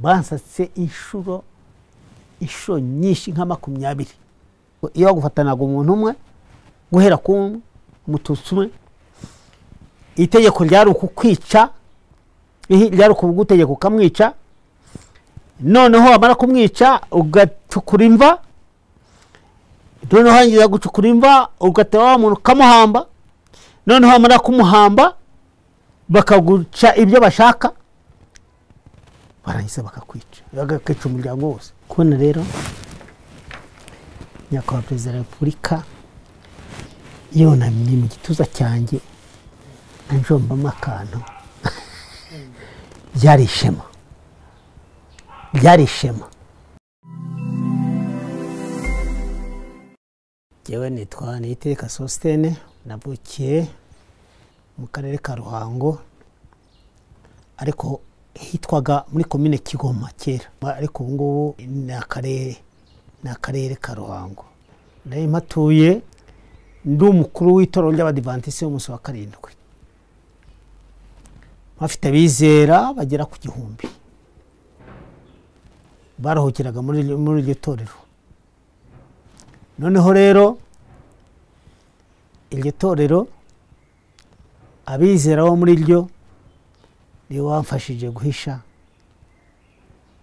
bansatse inshuro nyinshi nka 20. Iyo bagufatanaga umuntu umwe guhera ku mututsi umwe, itegeko ryari ukukwica, ryari kugutegeka ukamwica, noneho amara kumwica ugacukura imva, noneho hangiza gucukura imva ugateba wa muntu kamuhamba, noneho amara kumuhamba bakaguca ibyo bashaka, barangiza bakakwica, bagakica umuryango wose. Kubona rero nyakubahwa Perezida wa Repubulika yonamye mu gituza cyanjye anjombamo akantu, byari ishema. Jewe nitwa Niyitegeka Sosthene, navukiye mu karere ka Ruhango, ariko hitwaga muri komine Kigoma kera, ariko ubu ngubu ni akarere ka Ruhango. Nari mpatuye ndi umukuru w'itorero ry'Abadivantisi b'umunsi wa karindwi. Bafite abizera bagera ku 1000 baruhukiraga muri iryo torero. Noneho rero iryo torero abizera bo muri ryo nibo bamfashije guhisha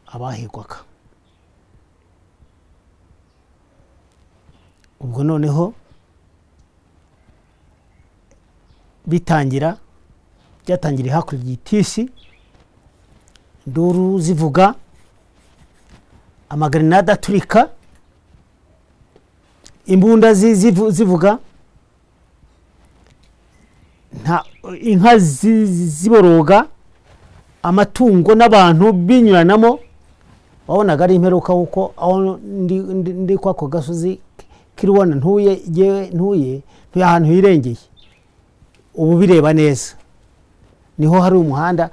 abahigwaga. Ubwo noneho byatangiriye hakurya y'Itisi, induru zivuga, amagrenade aturika, imbunda zivuga, inka ziboroga, amatungo n'abantu binyuranamo. Wabonaga ari imperuka kuko aho ndi kwako gasozi kiribona ntuye ahantu hirengeye, ubu bireba neza. Niho hari umuhanda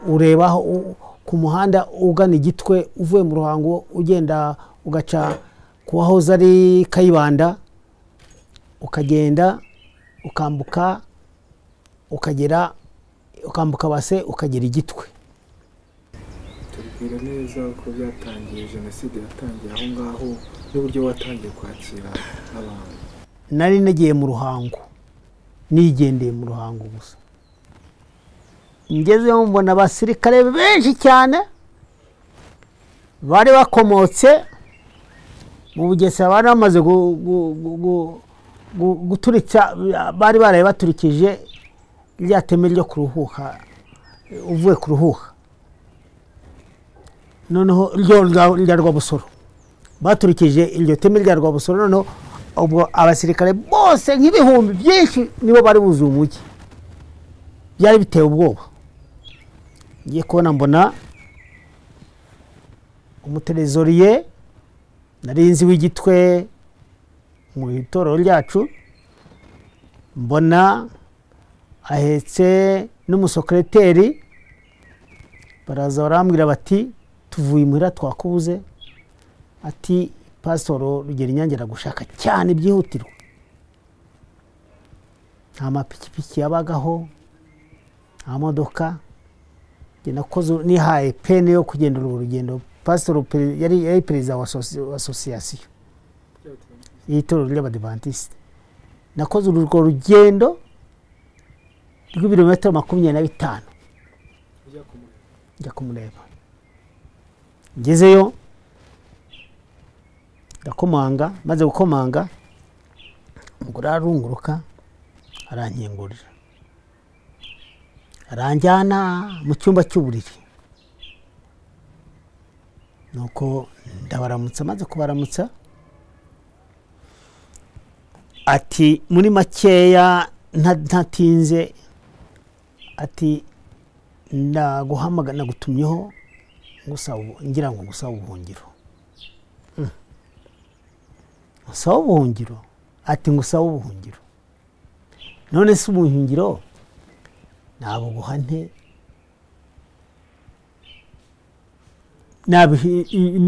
ureba ku muhanda ugana Igitwe uvuye mu Ruhango ugenda ugaca kuwahoze ari Kayibanda, ukagenda ukambuka ukambuka base ukagera Igitwe. Tubwira neza uko byatangiye, jenoside yatangiye aho ngaho n'uburyo watangiye kwakira abantu. Nari nagiye mu Ruhango, nigendeye mu Ruhango gusa. Ngezeho mbona abasirikare benshi cyane bari bakomotse mu Bugesera, bari bamaze guturitsa, bari baraye baturikije rya teme ryo kuruhuha, uvuye kuruhuha. Noneho rya Rwabusoro baturikije iryo teme rya Rwabusoro. Noneho ubwo abasirikare bose nk'ibihumbi byinshi nibo bari buzuye umujyi, byari biteye ubwoba. Ngiye kubona mbona umuterezoriye narinzi w'Igitwe mu itorero ryacu, mbona ahetse n'umusekreteri, baraza barambwira bati tuvuye imuhira twakubuze, ati Pastor Rugerinyange aragushaka cyane byihutirwa. Nta mapikipiki yabagaho, nta modoka. Nakoze nihaye pene yo kugendera urugendo. Pastor yari perezida wa association y'itorero ry'Abadivantiste. Nakoze urwo rugendo rw'ibirometero 25 njya kumureba. Ngezeyo ndakomanga, maze gukomanga umugore arunguruka arankingurira, aranjyana mu cyumba cy'uburiri. Nuko ndabaramutsa, maze kubaramutsa ati muri makeya ntatinze, ati ndaguhamagara nagutumyeho ngira ngo ngusaba ubuhungiro. Ngusaba ubuhungiro? Ati ngusaba ubuhungiro. None se ubuhungiro nabuguha nte?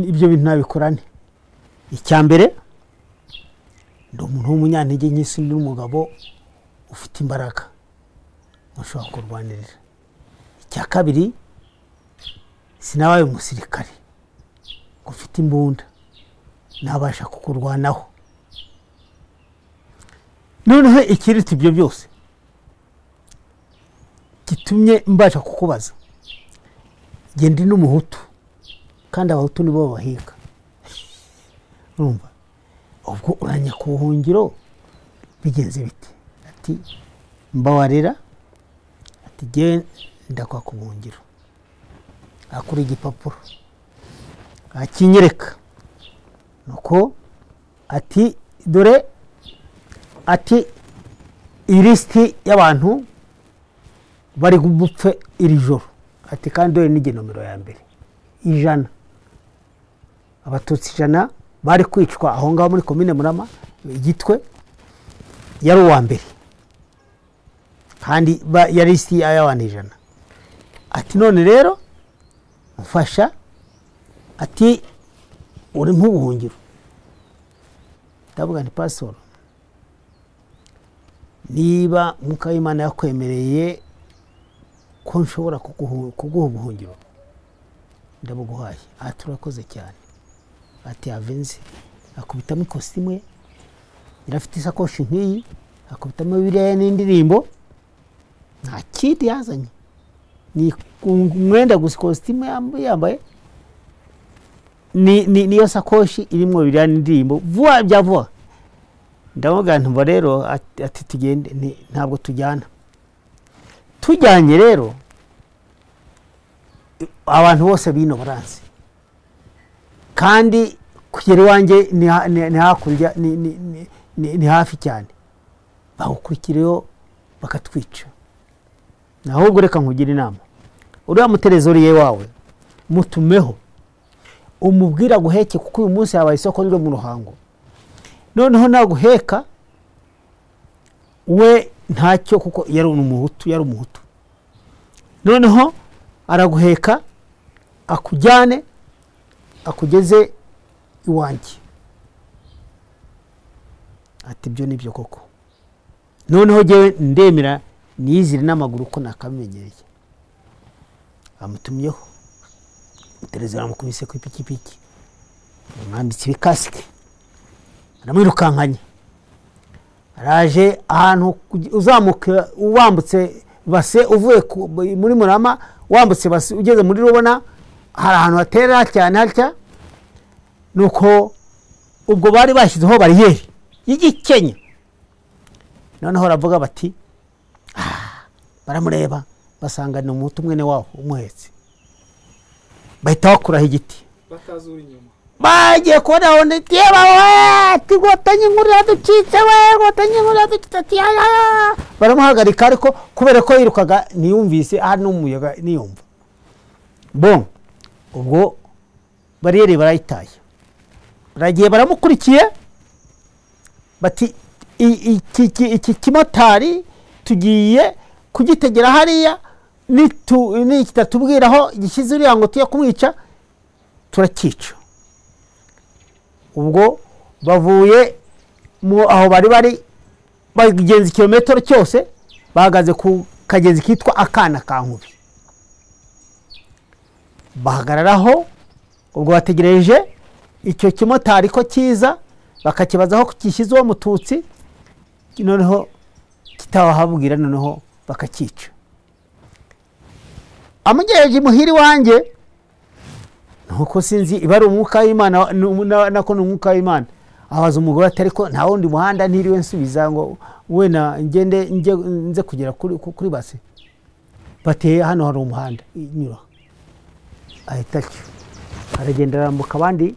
Ibyo bintu nabikorane. Icyambere ndi umuntu w'umunyantege nke, ndi umugabo ufite imbaraga mushobora kurwanirira. Icya kabiri sinabaye umusirikare ngo ufite imbunda nabasha kukurwanaho. Noneho ikiruta ibyo byose gitumye mbasha kukubaza, genda n'umuhutu kandi abahutu nibo bahiga. Urumva ubwo uranya ku buhungiro bigenze bite? Ati mbawarira, ati je ndakwa ku buhungiro. Akuri igipapuro akinyereka, nuko ati dore, ati ilisti y'abantu bari gupfe iri joro, ati kandi dore n'ige nomero ya mbere 100. Abatutsi 100 bari kwicwa aho ngaho muri komine Murama Gitwe, yari uwa mbere kandi yari isi y'abantu 100. Ati none rero mfasha, ati uri nk'ubuhungiro. Ndavuga nti pastor, niba Mukayimana yakwemereye ko nshobora kuguha ubuhungiro ndabuguhaye. Ati urakoze cyane. Ati avenze, akubitamo ikositimu ye, irafite isakoshi nk'iyi, akubitamo Bibiliya n'indirimbo, nta kindi yazanye, ni umwenda gusa, ikositimu yambaye niyo sakoshi irimo Bibiliya n'indirimbo, vuba bya vuba. Ndavuga nti rero, ati tugende, ntabwo tujyana. Tujyanye rero abantu bose bino baranzi, kandi kugera iwanjye ni hakurya, ni hafi cyane, bawukurikireho bakatwica. Ahubwo reka nkugira inama, uriya muterezoriye wawe mutumeho, umubwira guheke, kuko uyu munsi yabaye isoko ryo mu Ruhango. Noneho naguheka we ntacyo, kuko yari umuhutu. Noneho araguheka akujyane akugeze iwanjye. Ati byo nibyo koko. Noneho jewe ndemera nizire n'amaguru ko nakamenyereye. Amutumyeho, Tereza amukubise ku ipikipiki, mwambitse ibikasike, aramwirukankanye. Araje ahantu uzamuka uwambutse base uvuye muri Murama, wambutse base ugeze muri Rubona, hari ahantu hatera cyane hatya. Nuko ubwo bari bashyizeho bariyeri y'igikenya. Noneho aravuga bati baramureba, basanga ni umuhutu mwene wabo umuhetse, bahita bakuraho igiti, batazura inyuma. bagiye kubona aho ndeba we, tigotanye inkuru yaducitse we, gotanye inkuru yaducitse, ati baramuhagarika, ariko kubera ko yirukaga niyumvise hano umuyaga niyumva. Bon, ubwo bariyeri barayitaye, baragiye baramukurikiye, bati iki kimotari tugiye kugitegera hariya, nikitatubwiraho gishyize uriya ngo tuye kumwica turakica. Ubwo bavuye aho bari bagenza kilometero cyose, bahagaze ku kagezi kitwa Akana ka Nkubi, bahagararaho. Ubwo bategereje icyo kimotari ko kiza, bakakibazaho kukishyize uwo mututsi, noneho kitabahabwira, noneho bakakica. Amugejeje muhiri wanjye, nuko sinzi ibari umwuka w'Imana, nako n'umwuka w'Imana. Abaza umugore ati ariko nta wundi muhanda ntiriwe nsubiza ngo wena ngende nze kugera kuri base. Bateye hano hari umuhanda inyura. Ahita aragenda arambuka, abandi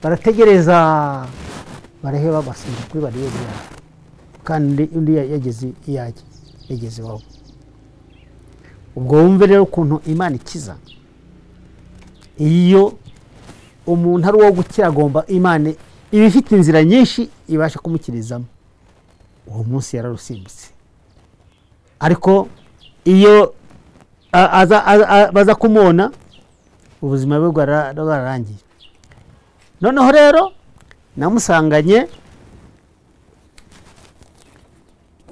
barategereza, baraheba basinda kuri bariyeri yabo, kandi undi yageze wabo. Ubwo wumve rero ukuntu Imana ikiza. Iyo umuntu ari uwo gukira, agomba Imana iba ifite inzira nyinshi ibasha kumukirizamo. Uwo munsi yararusimbutse, ariko iyo baza kumubona ubuzima bwe bwararangiye. Noneho rero namusanganye,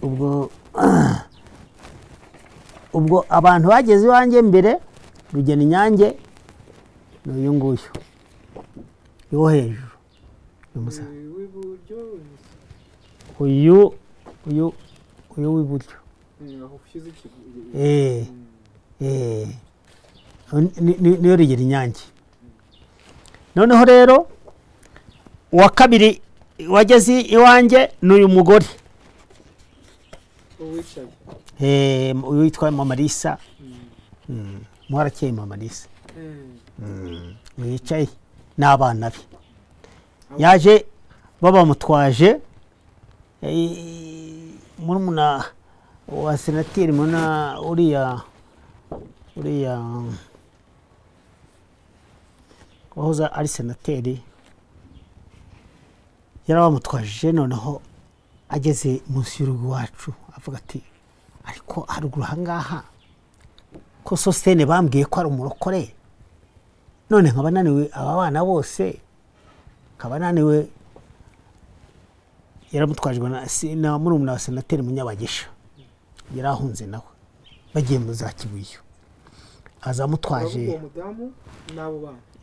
ubwo abantu bageze iwanjye mbere, Rugeni Nyange n'uyu nguyu yo hejuru umusa w'iburyo uyu w'iburyo aho ushyize ikiguru niyo rigera inyange. Noneho rero uwa kabiri wageze iwanjye n'uyu mugore uyu witwa Mama Lisa muharakeye Mama Lisa wicaye n'abana be yaje babamutwaje murumuna wa senateri muna uriya wahoze ari senateri yarabamutwaje. Noneho ageze munsi y'urugo wacu avuga ati ariko haruguru ahangaha ko Sosthene bambwiye ko ari umurokore, none nkaba naniwe aba bana bose, nkaba naniwe. Yaramutwajwe na murumuna wa senateri Munyabagisha, yarahunze nawe bagiye mu za Kibuye, azamutwaje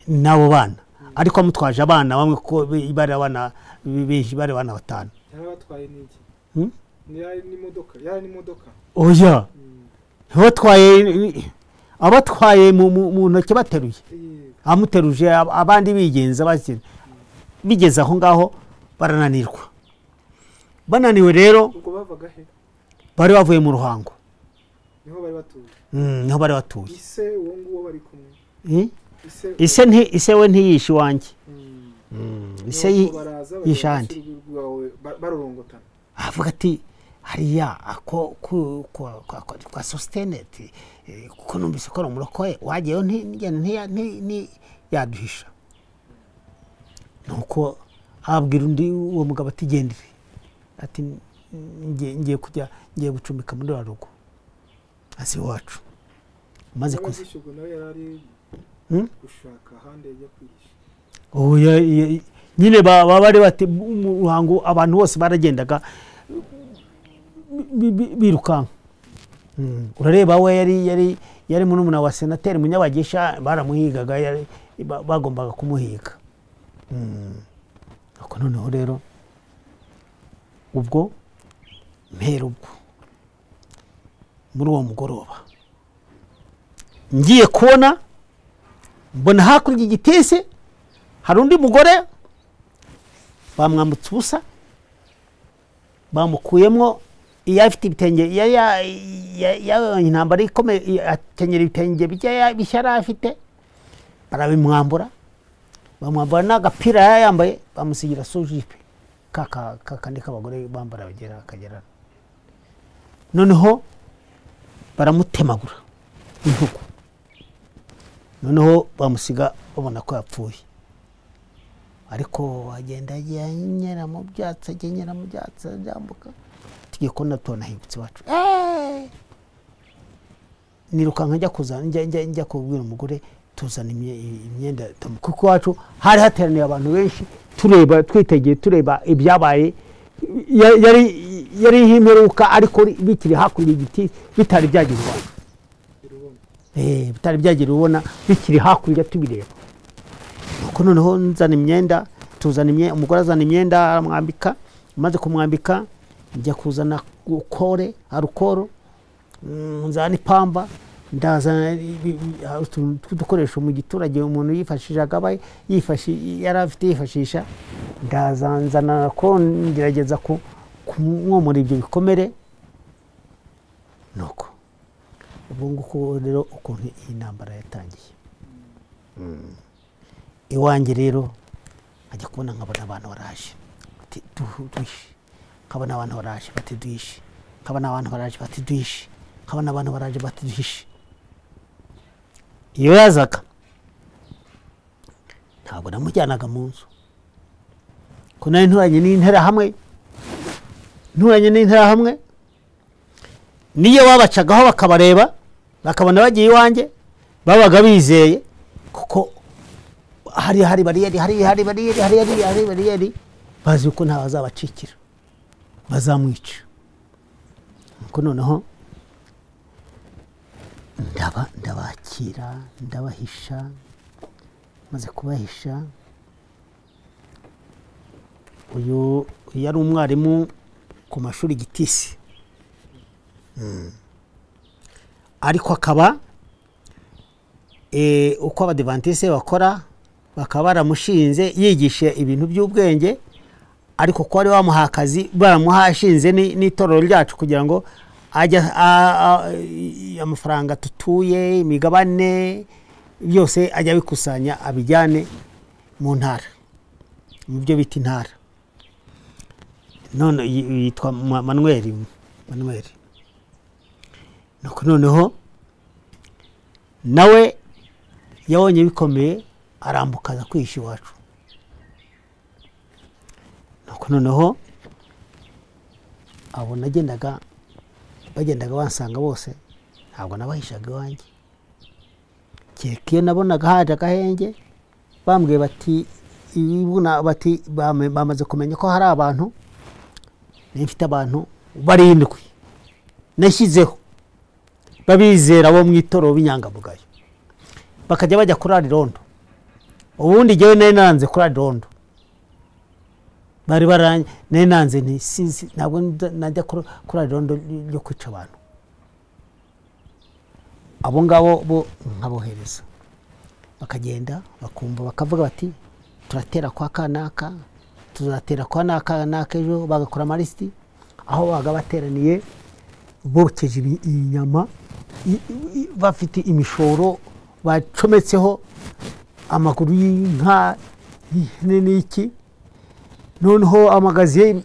n'abo bana ariko amutwaje abana bamwe ko bari abana benshi, bari abana batanu. Yarabatwaye n'iki? Yari n'imodoka oya abatwaye mu ntoki bateruye, amuteruje abandi bigenza bigeze aho ngaho barananirwa. Bananiwe rero ubwo bavaga he? Bari bavuye mu Ruhango, niho bari batuye. Niho bari batuye. Ise uwo nguwo bari kumwe ise we ntiyishe iwanjye. Ise yishandi barorongotana avuga ati hariya kwa Sosthene kuko numvise ko umurokore wagiyeyo yaduhisha. Nuko abwira undi uwo mugabo ati gendere, ati ngiye gucumbika muri rugo asi wacu maze kuza gushaka ahandi ajya kwihisha. Nyine bari bati mu Ruhango abantu bose baragendaga birukanka. Urareba we yari murumuna wa senateri Munyabagisha, baramuhigaga, bagombaga kumuhiga. Nuko noneho rero ubwo muri uwo mugoroba ngiye kubona mbona hakurya igitese hari undi mugore bamwambutse ubusa, bamukuyemo iyo afite ibitenge yabonye intambara ikomeye, akenyera ibitenge bishya afite, barabimwambura, bamwambura n'agapira yambaye, bamusigira sojipe kakandi k'abagore bambara akagera. Noneho baramutemagura intugu, noneho bamusiga babona ko yapfuye. Ariko agenda anyera mu byatsi byambuka, tugiye ko natona hibutse wacu. Nirukanka njya kubwira umugore tuzana imyenda kuko wacu hari hateraniye abantu benshi, tureba ibyabaye. Yari himperuka ariko bikiri hakurya igiti bitari byagirwa bitari byagira ubona bikiri hakurya tubireba. Nuko noneho nzana imyenda, umugore azana imyenda aramwambika, maze kumwambika njya kuzana arukoro, nzana ipamba, ndazana udukoresho mu giturage umuntu yifashishaga yifashisha, ndazanzana ko ngerageza kumwomora ibyo bikomere. Nuko ubwo nguko rero ukuntu iyi ntambara yatangiye. Iwanjye rero ajya kubona nkabona abantu baraje bati duhishe, nkabona abantu baraje bati duhishe, nkabona abantu baraje bati duhishe, nkabona abantu baraje bati duhishe. Iyo yazaga ntabwo namujyanaga mu nzu, ko nari nturanye n'interahamwe, niyo babacagaho bakabareba bakabona bagiye iwanjye babaga bizeye, kuko hari bariyeri bazi ko nta bazabacikira bazamwica. Nuko noneho ndabakira ndabahisha, maze kubahisha uyu yari umwarimu ku mashuri Gitisi, ariko akaba uko abadivantiste bakora bakaba baramushinze yigisha ibintu by'ubwenge, ariko ko ari wamuha akazi baramuhashinze n'itorero ryacu kugira ngo ajya amafaranga tutuye imigabane byose ajya bikusanya abijyane mu ntara, mu byo bita intara. None yitwa Manuel. Nuko noneho nawe yabonye bikomeye arambukaza kwihisha iwacu. Nuko noneho abo bagendaga bansanga bose ntabwo nabahishaga iwanjye, kereka iyo nabonaga haje agahenge bambwiye bati bamaze kumenya ko hari abantu, mfite abantu 7 nashyizeho babizera bo mu itorero b'inyangamugayo, bakajya bajya kurara irondo. Ubundi jyewe nari nanze kurara irondo, bari nanze ntabwo najya kurara irondo ryo kwica abantu. Abo ngabo bo nkabohereza bakagenda bakumva bakavuga bati turatera kwa kanaka, tuzatera kwa naka ejo, bagakora amalisiti aho baga bateraniye bokeje inyama, bafite imishoro bacometseho amaguru y'inka n'iki, noneho amagaziye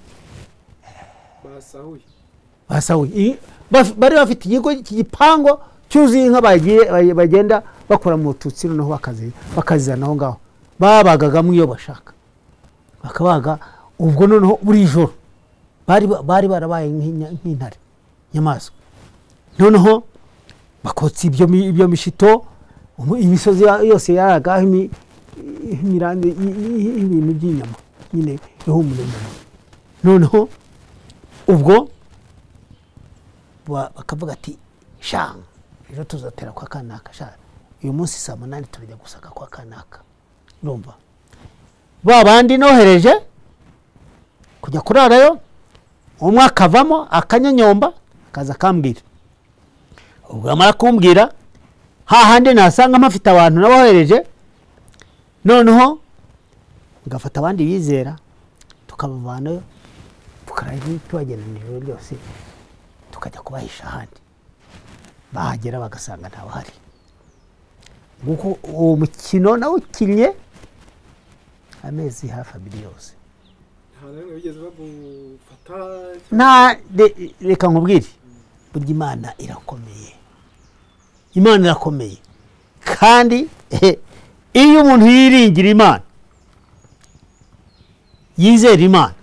basahuye bari bafite igipango cyuzuye inka bagenda bakora mu tutsi, noneho bakazizana aho ngaho babagagamo iyo bashaka bakabaga. Ubwo noneho buri joro bari barabaye nk'intare nyamaswa, noneho bakotsa ibyo mishito, imisozi yose yaragaho imirambi y'ibintu by'inyama nyine ihumura inyama. Noneho ubwo bakavuga ati sha ejo tuzatera kwa kanaka, sha uyu munsi saa 8 turajya gusaka kwa kanaka. Urumva babandi nohereje kujya kurarayo, umwe akavamo akanyanyomba kaza kambwira. Ubwo amara kumbwira hahandi nasanga mafite abantu nabohereje, noneho ngafata abandi bizera tukabavanayo tukaraje tubagenda nijoro ryose tukajya kubahisha ahandi. Bahagera bagasanga ntawe hari. Nguko uwo mukino nawe ukinnye amezi hafi 2 yose. Reka nkubwire, burya Imana irakomeye. Imana irakomeye kandi iyo umuntu yiringira Imana, yizera Imana,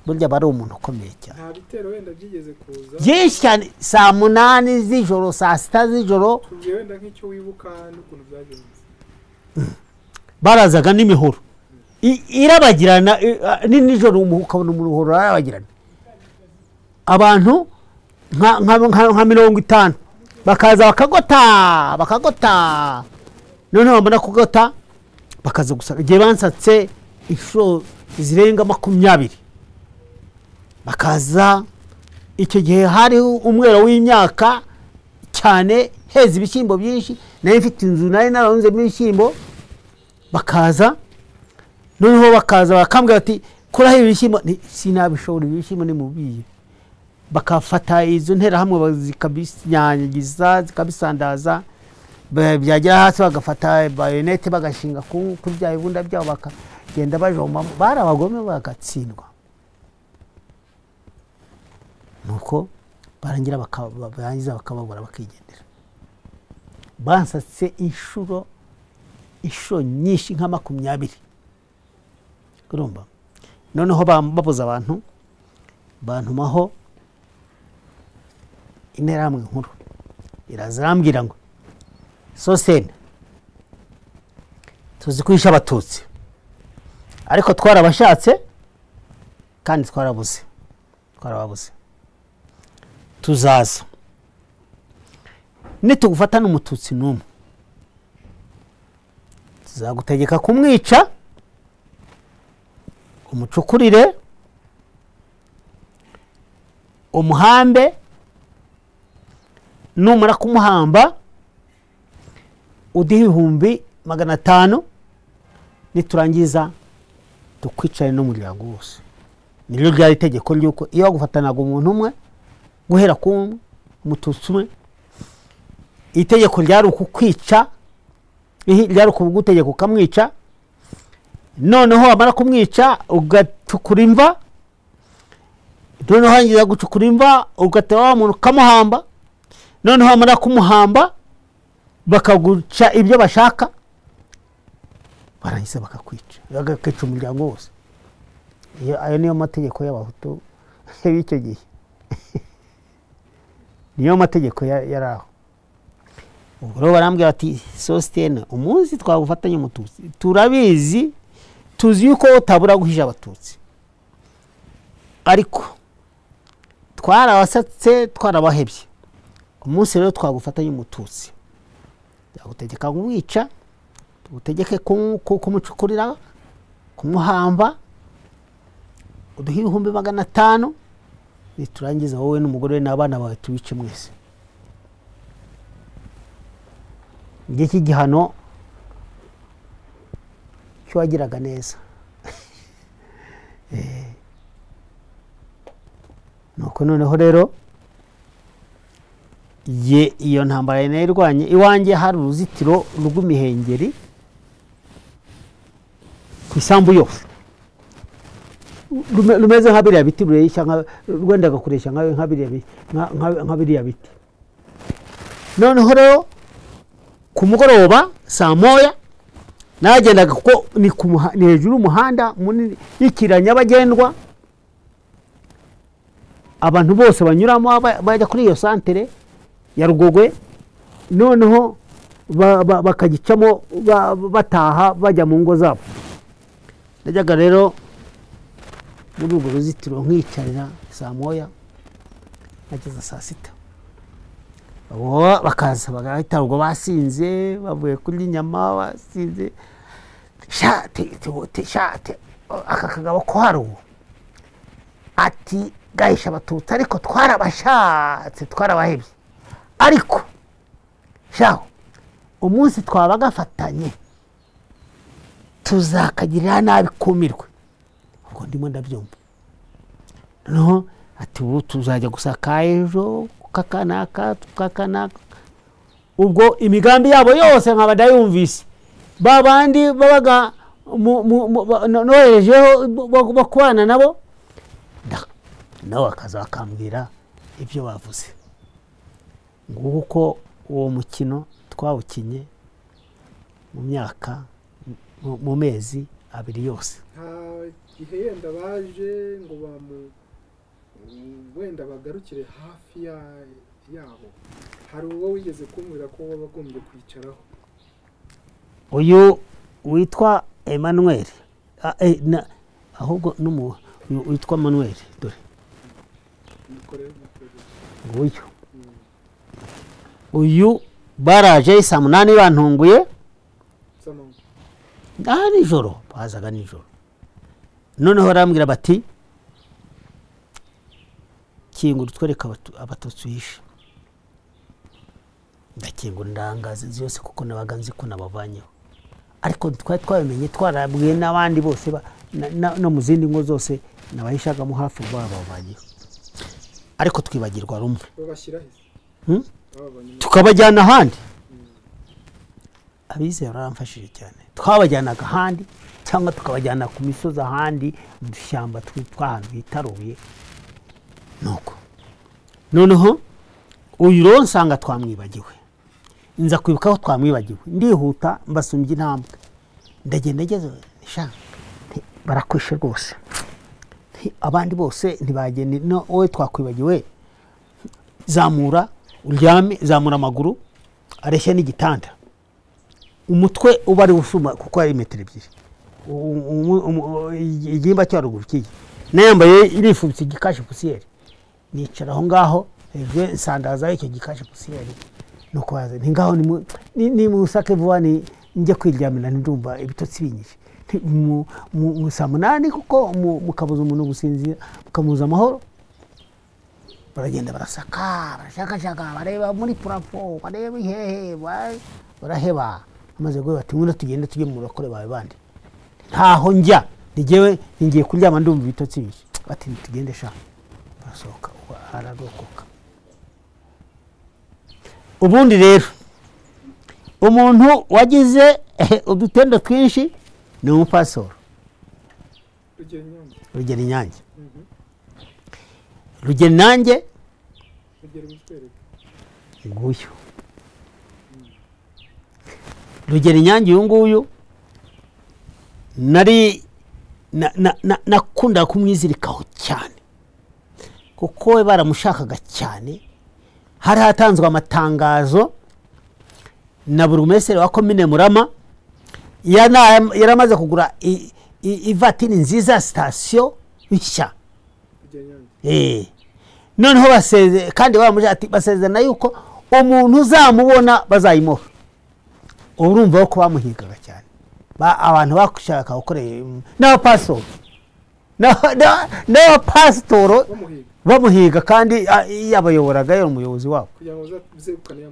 burya bari umuntu ukomeye cyane. Nta bitero wenda byigeze kuza byinshi cyane, saa 8 z'ijoro, saa 6 z'ijoro, tugiye wenda nk'icyo wibuka n'ukuntu byagenze. Barazaga n'imihoro irabagirana nijoro, ukabona umuhoro arabagirana abantu nka 50 bakaza bakagota, noneho bamara kugota bakaza gusaka. Igihe bansatse inshuro zirenga 20 bakaza. Icyo gihe hari umwero w'imyaka cyane, heza ibishyimbo byinshi, nayo mfite inzu nari narunze ibishyimbo. Bakaza noneho bakaza bakambwira bati kuraho ibishyimbo, sinabishobora ibishyimbo ni mubiye. Bakafata izo ntera hamwe zikabinyanyagiza zikabisandaza, byagera hasi bagafata bayonete bagashinga kuri bya ibunda byabo, bakagenda bajoma. Barabagome bagatsindwa, nuko barangira barangiza bakababura bakigendera. Bansatse inshuro nyinshi nka 20. Urumva noneho babuza abantu bantumaho interahamwe nkuru irazambwira ngo Sosthene tuzi kwisha abatutsi, ariko twarabashatse kandi twarababuze, tuzaza nitugufata n'umututsi n'umwe tuzagutegeka kumwica, umucukurire, umuhambe, numara kumuhamba udihe 500 niturangiza tukwicare n'umuryango wose. Niryo ryari itegeko ryuko iyo wagufatanaga umuntu umwe guhera ku Umututsi umwe, itegeko ryari ukukwica, ryari ukugutegeka ukamwica, noneho wamara kumwica ugacukura imva, noneho hangiza gucukura imva ugatera wa muntu kamuhamba, noneho wamara kumuhamba bakaguca ibyo bashaka, barangiza bakakwica, bagakica umuryango wose. Ayo niyo mategeko y'Abahutu y'icyo gihe. Niyo mategeko yaraho. Ubwo rero barambwira ati Sosthene, umunsi twagufatanye Umututsi turabizi, tuzi yuko utabura guhisha Abatutsi, ariko twarabasatse twarabahebye. Umunsi rero twagufatanye Umututsi yagutegeka kumwica, tugutegeke kumucukurira, kumuhamba, uduhe 500 niturangiza wowe n'umugore n'abana bawe tubice mwese. Ngiki gihano cyo wagiraga neza. Nuko noneho rero iyo ntambara nayirwanye iwanjye hari uruzitiro rw'imihengeri ku isambu yose, rumeze nka biriya biti bureshya rwenda gakoresha nka biriya biti. Noneho rero ku mugoroba saa moya nagendaga kuko ni hejuru y'umuhanda munini y'ikiranya bagendwa, abantu bose banyuramo bajya kuri iyo santere ya Rugogwe, noneho bakagicamo bataha bajya mu ngo zabo. Najyaga rero muri urwo ruzitiro nkicarira saa moya nageza saa 6, bakaza bagahita ubwo basinze bavuye kuri inyama basinze, shate aka kagabo ko hari uwo ati gahisha Abatutsi ariko twarabashatse twarabahebye, ariko shaho umunsi twabagafatanye tuzakagirira nabi kumirwe. Ubwo ndimo ndabyumva. Noneho ati ubu tuzajya gusaka ejo kakanaka. Ubwo imigambi yabo yose nkabadayumvise, babandi babaga noherejeho bakwana nabo akaza bakambwira ibyo bavuze. Nguko uwo mukino twawukinye mu myaka mu mezi 2 yose. Igihe yenda baje ngo wenda bagarukire hafi yabo, hari uwo wigeze kumbwira ko bagombye kwicaraho? Uyu witwa Emmanuel, ahubwo witwa Manuel, dore uyu baraje saa 8 bantunguye nijoro, bazaga nijoro. Noneho barambwira bati kingura twereka Abatutsi uhishe. Ndakingura ndangaze zose kuko nabaga nzi ko nabavanyeho, ariko twabimenye twarabwiye n'abandi bose no mu zindi ngo zose nabahishagamo hafi babavanyeho, ariko twibagirwa rumwe, babashyira tukabajyana ahandi. Abizera baramfashije cyane, twabajyanaga ahandi cyangwa tukabajyana ku misozi ahandi mu dushyamba tw'ahantu hitaruye. Nuko noneho uyu rero nsanga twamwibagiwe, nza kwibuka aho twamwibagiwe, ndihuta mbasumbye intambwe, ndagenda ngeze barakwishe rwose, abandi bose ntibagende, no wowe twakwibagiwe, zamura uryame, zamura amaguru areshya n'igitanda, umutwe uba ari usuma kuko ari 2 metero, igimba cya ruguru kiye nayambaye irifubitse igikashe pusiyeri, nicara aho ngaho hejuru nsandaza icyo gikashe pusiyeri, nuko baze ntingaho ni musake vuba njye kwiryamira ndumva ibitotsi binyishe mu saa munani kuko mukabuza umuntu gusinzira mukamuza amahoro baragenda barasaka barashakashaka bareba muri purafo bareba ihehe baraheba amaze guheba ati ngwino tugende tujye mu bakore bawe bandi ntaho njya ngiye kuryama ndumva ibitotsi binyishe bati tugende sha barasohoka ararokoka. Ubundi rero umuntu wagize udutendo twinshi ni umupasoro Rugeri Nyange. Rugeri Nyange nguyu Rugeri Nyange uyu nguyu nari nakunda kumwizirikaho cyane kuko we baramushakaga cyane. Hari hatanzwe amatangazo na burugumesitiri wa komine Murama yaramaze kugura ivatiri nziza sitasiyo nshya. Noneho kandi baramuje ati basezerana yuko umuntu uzamubona bazayimuha. Urumva ko bamuhigaga cyane abantu bakushaka gukorera n'abapasitoro bamuhiga kandi yabayoboraga yari umuyobozi wabo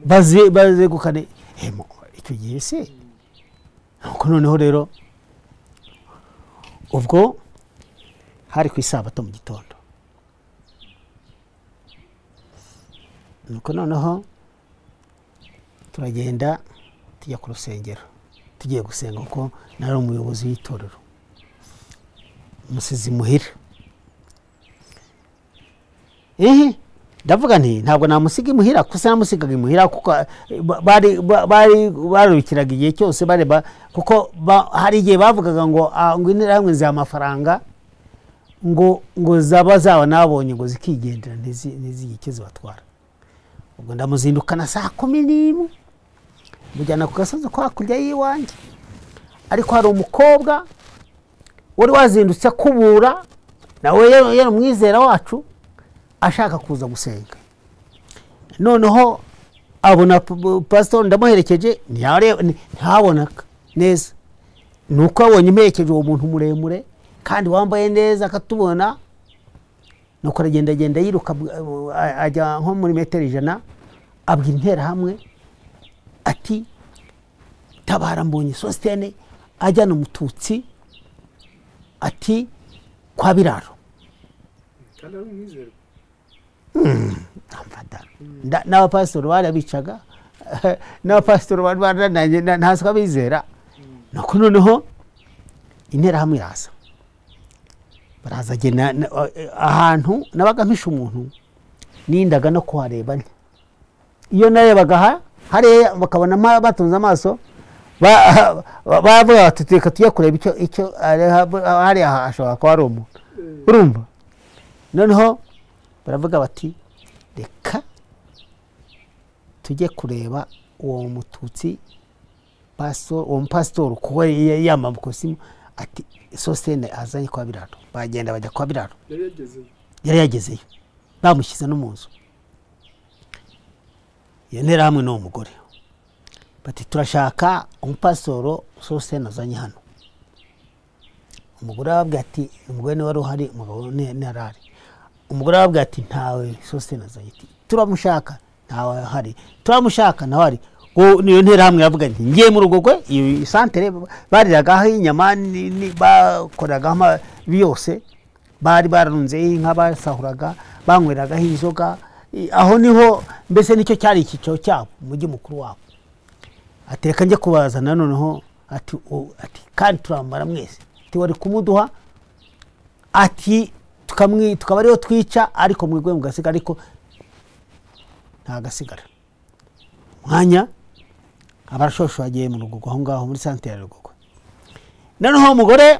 bazegukane icyo gihe se. Nuko noneho rero ubwo hari ku isabato mu gitondo, nuko noneho turagenda tujya ku rusengero tugiye gusenga kuko nari umuyobozi w'itorero umusizi muhira. Ndavuga nti ntabwo namusiga imuhira kuko namusigaga imuhira kuko barukiraga igihe cyose bareba kuko hari igihe bavugaga ngo interahamwe za amafaranga ngo zaba nabonye ngo zikigendera ntizigike zibatwara. Ubwo ndamuzindukana saa 11 mujyana ku gasozi ko hakurya y'iwanjye, ariko hari umukobwa wari wazindutse kubura nawe yari umwizera wacu ashaka kuza gusenga. Noneho abona pastor ndamuherekeje ntabonaka neza, nuko abonye imperekeje uwo muntu muremure kandi wambaye neza akatubona, nuko aragenda yiruka ajya nko muri metero 100 abwira interahamwe ati tabara mbonye Sostene ajyana umututsi ati kwa Biraro. Kandi ari umwizero n'abapasitoro barabicaga n'abapasitoro barananye ntaswa bizera. Nuko noneho interahamwe iraza baraza agena ahantu nabaga mpisha umuntu nindaga no kuhareba. Iyo narebaga hariya bakabona batunze amaso bavuga tuteka tujya kureba icyo hariya hashobora kuba ari umuntu. Urumva noneho baravuga bati reka tujye kureba uwo mututsi uwo mpasitori kuko yambaye kositimu ati Sostene azanye kwa Biraro. Bagenda bajya kwa Biraro, yari yagezeyo bamushyize no mu nzu. Iyo nterahamwe n'uwo mugore bati turashaka umupasitoro Sostene azanye hano. Umugore arababwira ati umugore ni wari uhari, umugabo ntarari. Umugore arababwira ati ntawe Sostene azanye, turamushaka ntawe hari, turamushaka nawe ari. Niyo nterahamwe yavuga nti ngiye mu rugo gwe iyi santere bariragaho inyama bakoraga byose, bari bararunze inka basahuraga banyweraga inzoga. Aho niho mbese nicyo cyari icyiciro cyabo umujyi mukuru wabo. Ateka nje kubazana noneho ati kandi turamara mwese ati wari kumuduha ati tukaba ariyo twica ariko mwigwe mugasigara, ariko nta gasigara mwanya. Abarashosho bagiye mu rugo aho ngaho muri santere ya Rugogo. Noneho umugore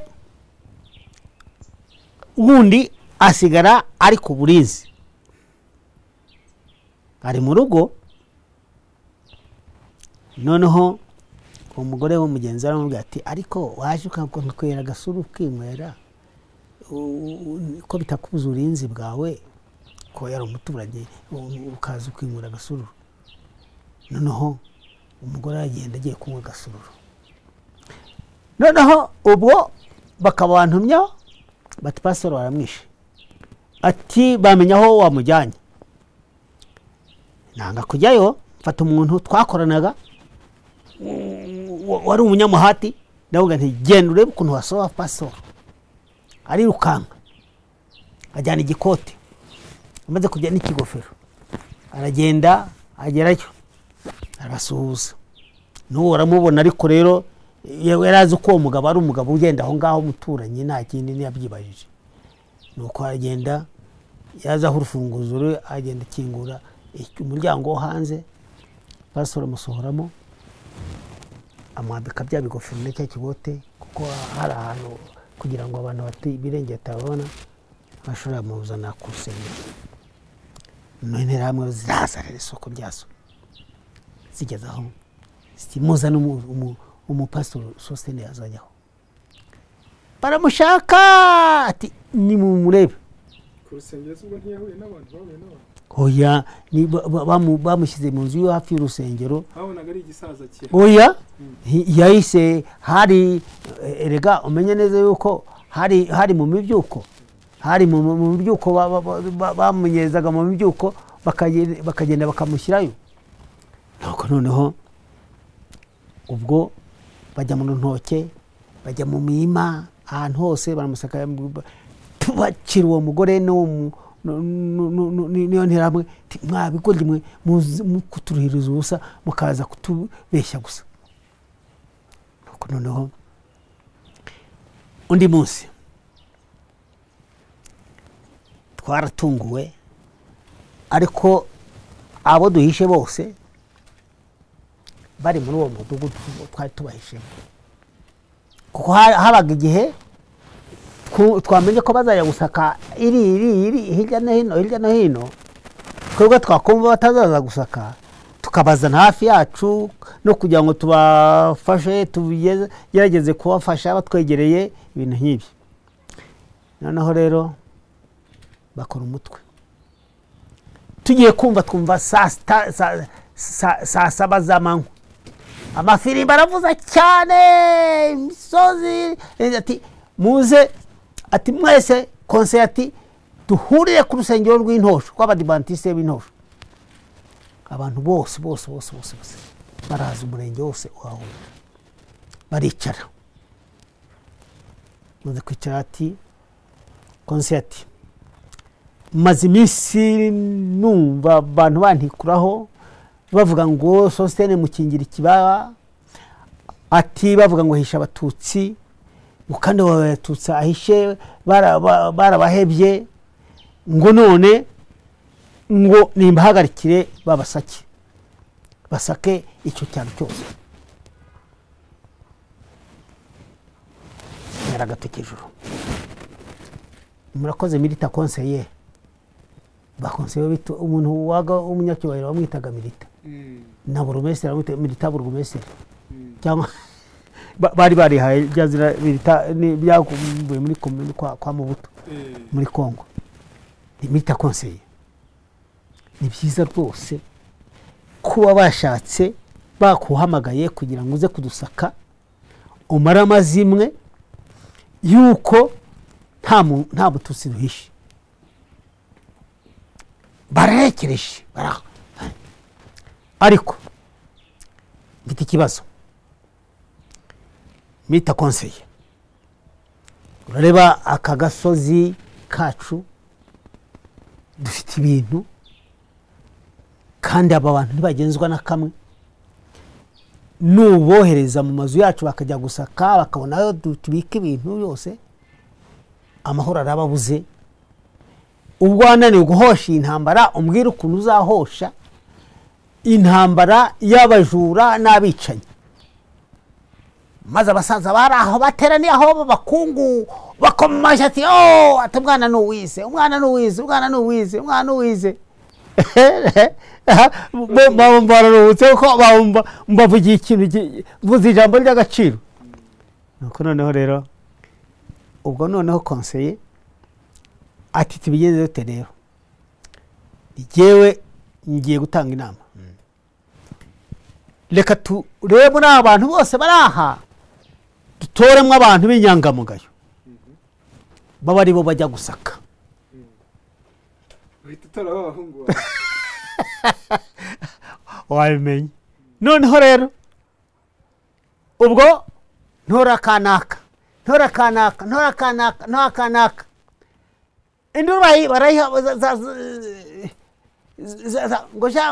wundi asigara ari ku burinzi ari mu rugo. Noneho umugore wo mugenzi aramubwira ati ariko waje ukakwera agasuru kwinywera ko bitakubuza uburinzi bwawe ko yari umuturage ukaza ukwinywera agasuru. Noneho umugore agenda agiye kunywa agasuru noneho ubwo bakabantumya bati pastor baramwishe, ati bamenya aho wamujyanye. Nanga kujyayo, mfata umuntu twakoranaga wari umunyamuhati, ndavuga nti genda urebe ukuntu wasohoka pastor. Arirukanka ajyana igikote, amaze kujya n'ikigofero, aragenda agerayo arasuhuza. N'uwo aramubona, ariko rero yarazi uko uwo mugabo ari umugabo ugenda aho ngaho muturanye, nta kindi ntiyabyibajije. Nuko aragenda yaza aho urufunguzo rwe, agenda akingura umuryango wo hanze, pastor amusohoramo, amwambika bya bigofero n'icyo kibote, kuko hari ahantu kugira ngo abantu birenge batabona, bashobora muzana ku rusengero. None ramwe zirasarira isoko ryaso, zigeze aho zimuza umupastor Sostene yazanyaho, baramushaka, ati ni mumurebe ku rusengero. Ubwo ntiyahuye n'abantu, bahuye n'abantu. Oya, ni bamushyize mu nzu yo hafi y'urusengero. Babonaga ari igisaza cye. Oya, yahise hari erega umenye neza yuko hari mu mibyuko, hari mu mibyuko bamenyezaga mu mibyuko, bakagenda bakamushyirayo. Nuko noneho ubwo bajya mu ntoke, bajya mu mima, ahantu hose baramusaka, bakira uwo mugore niyo ntiramwe, mwabigoryi mwe kuturuhiriza ubusa, mukaza kutubeshya gusa. Nuko noneho undi munsi twaratunguwe, ariko abo duhishe bose bari muri uwo mudugudu twari tubahishemo, kuko habaga igihe twamenye ko bazajya gusaka iri hirya no hino, twebwe twakumva batazaza gusaka, tukabazana hafi yacu no kugira ngo tubafashe, tugerageze kubafasha batwegereye, ibintu nk'ibyo. Noneho rero bakora umutwe, tugiye twumva saa saba z'amanywa, amafirimbi aravuza cyane, imisozi, ati muze, ati mwese konseye, ati duhurire ku rusengero rw'Intosho, rw'Abadivantiste b'Intosho. Abantu bose baraza, umurenge wose uhahura, baricara. Maze kwicara, ati konseye, ati maze iminsi numva abantu bantikuraho bavuga ngo Sostene mukingira ikibaba, ati bavuga ngo hisha abatutsi, kandi abatutsi ahishe barabahebye, ngo none ngo nimbahagarikire basake icyo cyaro cyose. Yaragatoke ijuru, murakoze milita konseye, bakonseye bita umuntu waga umunyacyubahiro bamwitaga milita, na burugumesitiri bamwitaga milita burugumesitiri, cyangwa bari barihaye ryazira milita byakumbuye muri komune kwa Mubuto muri Kongo. Ni milita konseye. Ni byiza rwose kuba bashatse bakuhamagaye kugira ngo uze kudusaka, umara amazimwe yuko nta bututsi ruhishe, bararekereje. Ariko mfite ikibazo, milita konseye, urareba aka gasozi kacu dufite ibintu, kandi aba bantu ntibagenzwa na kamwe. Nubohereza mu mazu yacu bakajya gusaka, bakabona aho tubika ibintu byose, amahoro arababuze. Ubwo wananiwe guhosha intambara, umbwira ukuntu uzahosha intambara y'abajura n'abicanyi. Maze abasaza bari aho bateraniye aho bakungu bakomaje, ati ati umwana n'uwize, umwana n'uwize, umwana n'uwize, umwana n'uwize. Bararutse ko mbavugiye ikintu, vuze ijambo ry'agaciro. Nuko noneho rero ubwo noneho konseye ati tubigeze dute rero, njyewe ngiye gutanga inama, reka turebe n'abantu bose baraha dutoremo abantu b'inyangamugayo baba ari bo bajya gusaka. uhita utora abahungu bawe. Wabimenye. Noneho rero ubwo ntora kanaka induru barayiha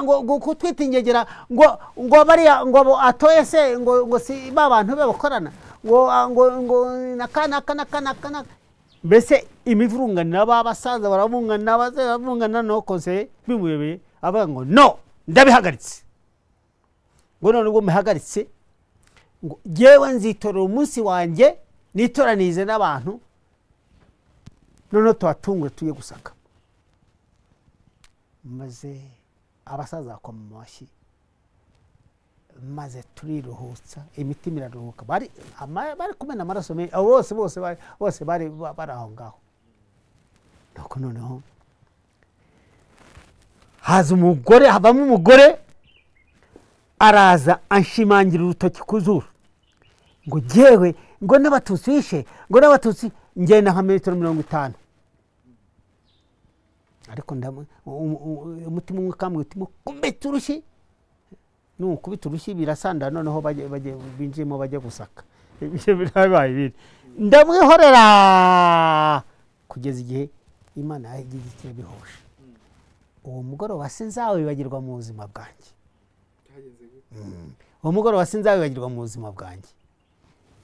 ngo kutwita ingegera ngo bariya ngo atoye se ngo si ba bantu be bakorana ngo nakanaka mbese imivurunganira babasaza barabungana bazabungana no kose bimuyobeye avuga ngo no ndabihagaritse ngo none ubwo mihagaritse ngo jewe nzitorera umunsi wanjye nitoranize n'abantu none tubatungwe tuye gusaka. Maze abasaza bakoma amashyi maze turiruhutsa imitima iraruhuka bari kumena amaraso bose bari aho ngaho. Nuko noneho havamo umugore araza anshimangira urutoki ku zuru ngo jewe ngo n'abatutsi wishe ngo n'abatutsi ngenda nka metero 50 ariko umutima umwe kamwita kubita urushyi n'ukubita urushyi birasanda noneho binjimo bajya gusaka ibyo birabaye ibindi ndamwihorera kugeza igihe Imana yagize ikibihosha. Uwo mugoroba sinzawibagirwa mu buzima bwanjye. Uwo mugoroba sinzawibagirwa mu buzima bwanjye.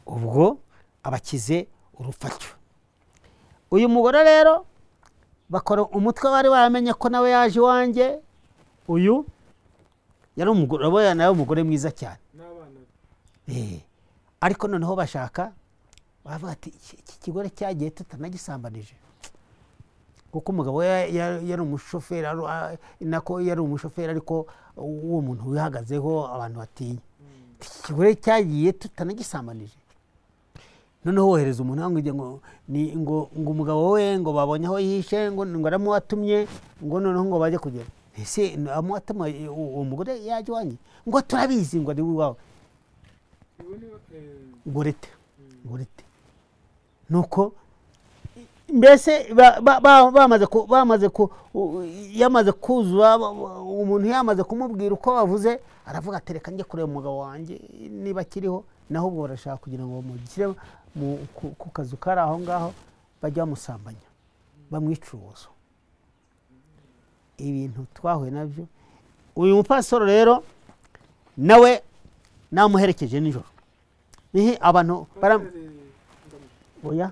Ubwo abakize urufatyo. Uyu mugore rero bakora umutwe bari baramenye ko nawe yaje wanjye. Uyu yari umugore mwiza cyane. Ariko noneho bashaka bavuga ati iki kigore cyagiye tutanagisambanije. Kuko umugabo yari umushoferi nako yari umushoferi ariko uwo muntu wihagazeho abantu batinya. Ikigore cyagiye tutanagisambanije. Noneho wohereza umuntu ngo umugabo we ngo babonye aho yihishe ngo aramuwatumye ngo noneho ngo baje kugera. Ese amuwatuma uwo mugore yaje wanye ngo turabizi ngo ari wawe. Ngorete nuko mbese yamaze kuzura umuntu yamaze kumubwira uko bavuze aravuga atereka njye kureba umugabo wanjye niba kiriho naho ubwo barashaka kugira ngo bamugire ku kazu kari aho ngaho bajya bamusambanya bamwicuruza. Ibintu twahuye nabyo. Uyu mupasoro rero nawe namuherekeje nijoro. Nihi abantu oya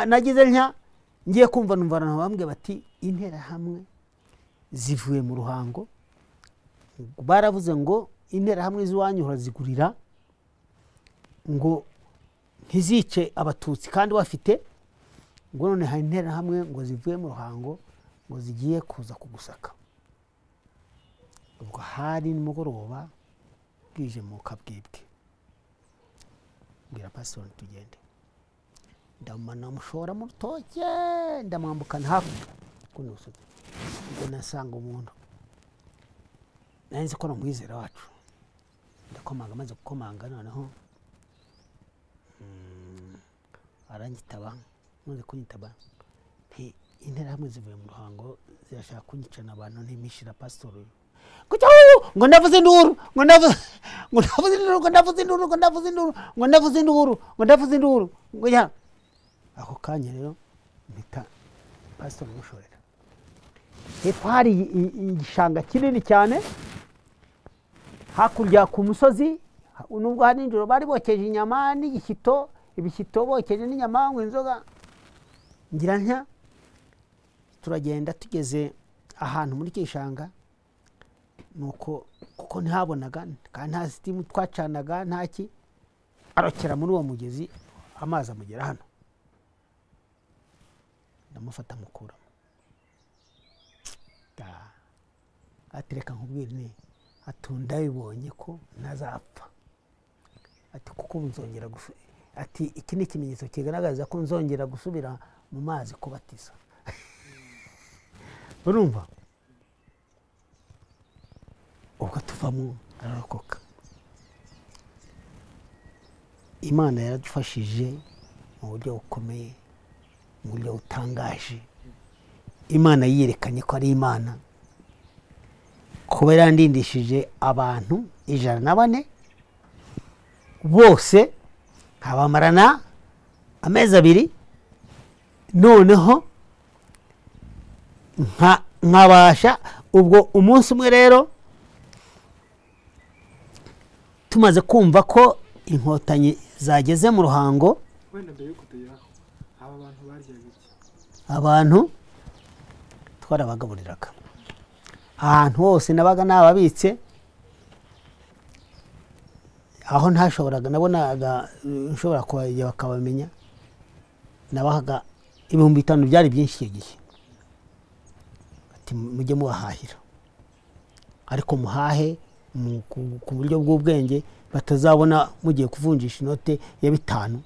nagize nka ngiye kumva numva abantu bambwe bati intera hamwe zivuye mu Ruhango. Baravuze ngo intera hamwe ziwanyu urazigurira ngo ntizice abatutsi kandi bafite ngo none hari intera hamwe ngo zivuye mu Ruhango ngo zigiye kuza kugusaka. Ubwo hari nimugoroba bwije mu kabwibwe ngira pastor tugende ndamana mushora mu rutoke ndamwambukana hafi kunusuze ngo nasanga umuntu nanze ko namwizera wacu ndakomanga maze gukomanga noneho aranyitaba none kunyitaba nti intera hamwe zivuye mu Ruhango zirashaka kunyicana abantu ntimishira pastor ngo ndavuze induru ngo ya ako kanya rero mpita pastor mushorera. Hepfo hari igishanga kinini cyane hakurya ku musozi nubwo hari nijoro bari bokeje inyama n'igishyito ibishyito bokeje n'inyama ngo inzoga ngira ntya turagenda tugeze ahantu muri kishanga nuko kuko ntihabonaga kandi nta sitimu twacanaga ntaki arokera muri uwo mugezi amazi amugera hano ndamufata mukura atereka nkubwire ni atunda bibonye ko ntazapfa ati kuko nzongera ati iki ni ikimenyetso kigaragaza ko nzongera gusubira mu mazi kubatiza. Urumva ubwo tuvamo ararokoka imana yaradufashije mu buryo bukomeye, mu buryo butangaje. Imana yiyerekanye ko ari imana, kuba yarandindishije abantu 104 bose nkabamarana amezi 2, noneho nkabasha ubwo umunsi umwe rero tumaze kumva ko inkotanyi zageze mu Ruhango. wenda mbere yo kutugeraho aba bantu baryaga iki? Abantu twarabagaburiraga ahantu hose nabaga nababitse, aho ntashoboraga nabonaga nshobora kubajya bakabamenya, nabahaga 5,000 byari byinshi icyo gihe, ati mujye mubahahira ariko muhahe ku buryo bw'ubwenge, batazabona mugiye kuvunjisha inote ya 5.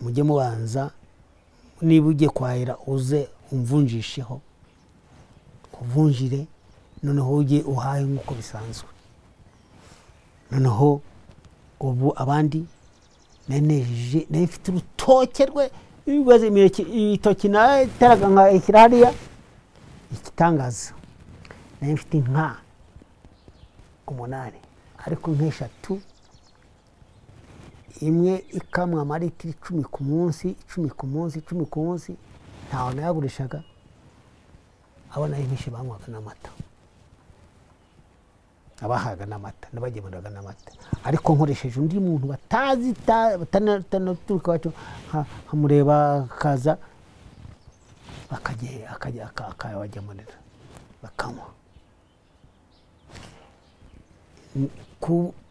mujye mubanza niba ugiye kwahira uze umvunjisheho, kuvunjire, noneho ujye uhahe nk'uko bisanzwe. Noneho ubu abandi neneje nefite urutoke rwe ibibaze ibitoki na teraga nka ikirariya ikitangaza, nefite inka 8 ariko nk'eshatu, imwe ikamwa amaritiro 10 ku munsi, 10 ku munsi, 10 ku munsi, ntaho nayagurishaga. Abana y'impishi banywaga n'amata, abahaga n'amata, nabagemuraga n'amata, ariko nkoresheje undi muntu batazi batanaturuka wacu, hamureba kaza akayabagemurira bakanywa.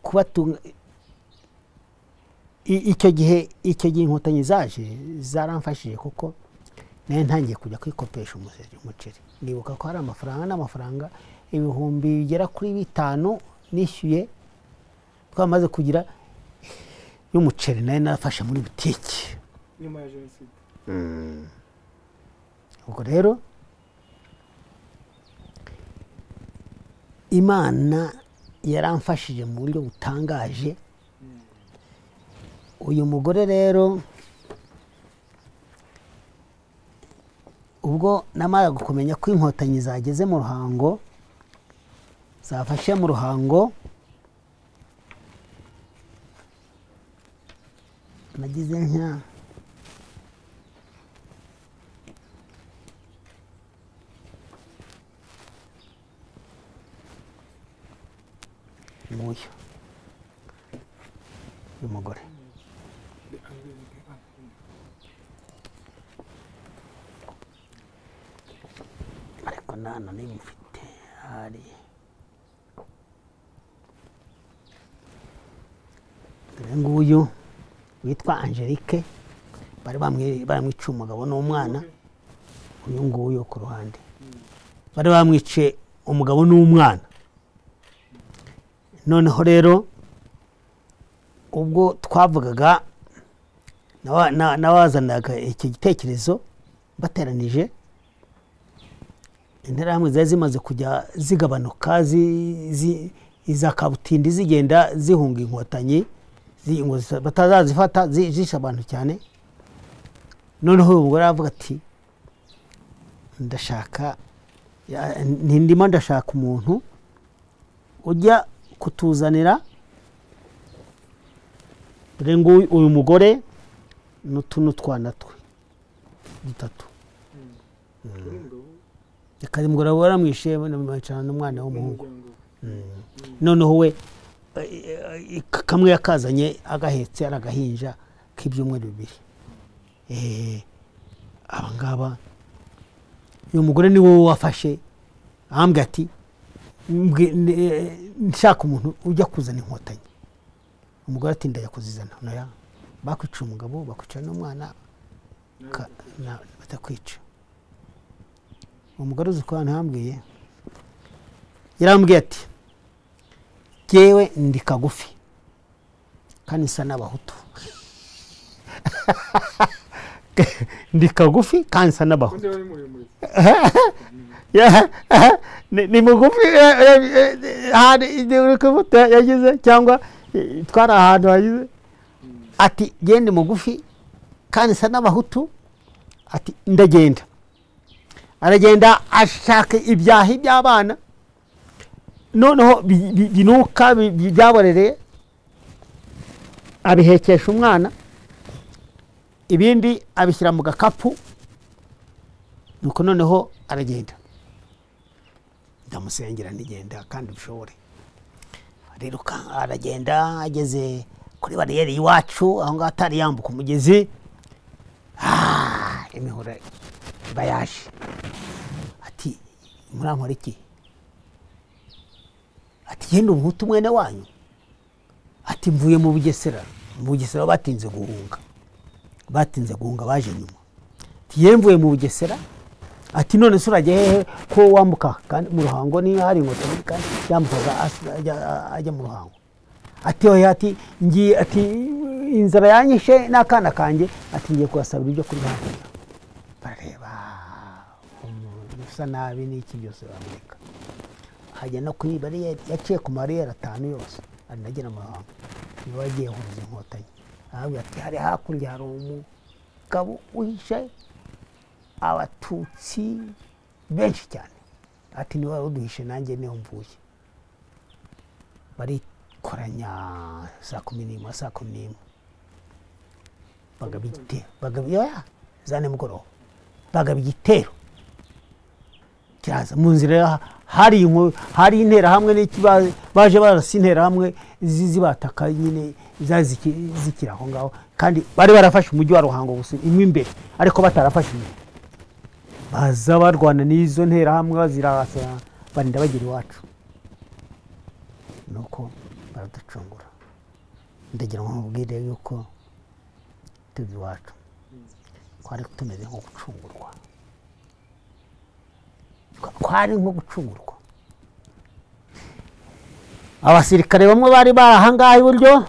Kubatunga icyo gihe inkotanyi zaje zaramfashije, kuko naye ntangiye kujya kwikopesha umuceri. Nibuka ko hari amafaranga ibihumbi bigera kuri 5 nishyuye twamaze kugira y'umuceri, naye nafashe muri butike nyuma ya jenoside. Ubwo rero Imana yaramfashije mu buryo butangaje. Uyu mugore rero ubwo namara gukomenya ko inkotanyi zageze mu Ruhango, zafashe mu Ruhango, nagize nka nguyu uyu mugore ariko nana nimufite hari nguyu witwa Angelique, bari bamwica umugabo n'umwana. Uyu nguyu ku ruhande bari bamwice umugabo n'umwana. Noneho rero ubwo twavugaga nawazanaga iki gitekerezo bateranije, interahamwe zari zimaze kujya zigabanuka, iza Kabutindi zigenda zihunga inkotanyi, batazazifata zisha abantu cyane. Noneho uyu mugore aravuga ati ndashaka umuntu ujya kutuzanira, dore ngo uyu mugore n'utuno twana twe 3. Kari mugore waramwishe bamwicana n'umwana w'umuhungu. Noneho we kamwe yakazanye agahetse aragahinja k'ibyumweru 2. Abangaba uyu mugore ni wowe wafashe, ahambwe ati nshaka umuntu ujya kuzana inkotanyi. Umugore ati ndajya kuzizana. Noya bakwica umugabo, bakwica n'umwana, batakwica. Umugore uzi ko hambwiye, yarambwiye ati jewe ndi kagufi kandi nsa n'abahutu. Ndi kagufi kandi nsa n'abahutu. ni mugufi hari yagize cyangwa twari ahantu hagize ati gende mugufi kandi sa n'abahutu ati ndagenda aragenda ashaka ibyahi by'abana noneho binuka byaborereye abihekesha umwana ibindi abishyira mu gakapu nuko noneho aragenda ndamusengera nigenda kandi bishobore ariruka aragenda ageze kuri bariyeri y'iwacu aho ngaho atari yambuka umugezi imihora bayaje ati murankora iki ati genda umuhutu mwene wanyu ati mvuye mu Bugesera batinze guhunga baje nyuma ati yemvuye mu Bugesera ati none se urajya hehe ko wambuka kandi mu Ruhango ni hari inkotanyi kandi yambukaga ajya mu Ruhango ati oya ati ngiye ati inzara yanyishe n'akana kanjye ati ngiye kubasabira ibyo kurya bareba usa nabi n'iki byose bamureka hajya no kuri bariyeri yaciye ku mariyeri 5 yose ari nagera mu Ruhango niwe wagiye huruza inkotanyi ahubwo ati hari hakurya hari umugabo uhishe abatutsi benshi cyane ati niwe waduhishe nanjye niho mvuye barikoranya saa 11 bagabye zane mugoroba bagabye igitero kiraza mu nzira hari intera hamwe n'iki baje barasa intera hamwe zibataka nyine zikira aho ngaho kandi bari barafashe umujyi wa Ruhango gusa imwe imbere ariko batarafashe imbere baza barwana n'izo ntera hamwe bazirasa barinda bagira iwacu nuko baraducungura ndagira ngo nkubwire yuko tuzi iwacu twari tumeze nko gucungurwa abasirikare bamwe bari barahangaye iburyo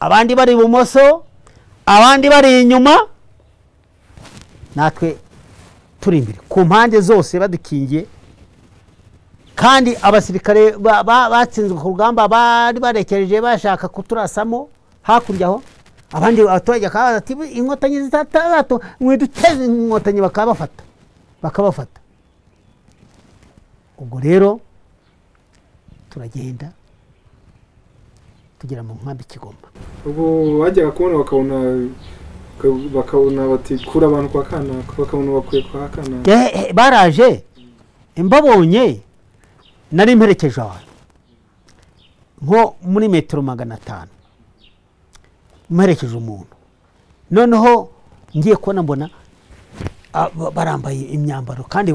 abandi bari ibumoso abandi bari inyuma natwe turi imbere ku mpande zose badukingiye kandi abasirikare batsinzwe ku rugamba bari barekereje bashaka kuturasamo hakurya aho abandi abaturage akabaza ati inkotanyi zitatu mwiduteze inkotanyi bakabafata ubwo rero turagenda tugera mu nkambi Kigoma ubwo bajyaga kubona bakabona bati kura abantu kwa kanaka bakabona bakwiye kwa kanaka baraje imbabonye nari mperekeje abantu nko muri metero 500 mperekeje umuntu noneho ngiye kubona mbona barambaye imyambaro kandi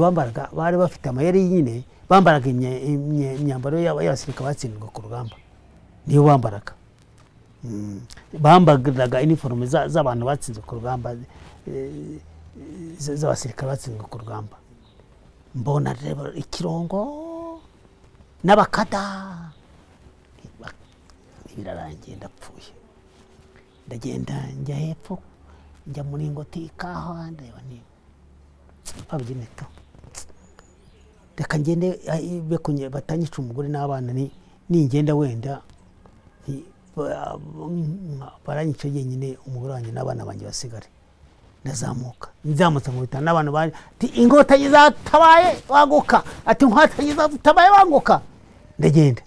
bari bafite amayeri nyine bambaraga imyambaro y'abasirikare batsindwa ku rugamba niyo bambaraga bambaraga uniforme z'abantu batsinzwe ku rugamba z'abasirikare batsinzwe ku rugamba mbona rero ikirongo n'abakada birarangiye ndapfuye ndagenda njya hepfo njya muri ngoti kaho ndeba ni abyinito reka ngende bekonye batanyica umugore n'abana ningenda wenda baranyica yenyine umugore wanjye n'abana banjye basigare nzamutse mu bitana n'abantu bari ati inkotanyi zatabaye waguka ati inkotanyi zatabaye waguka ndagenda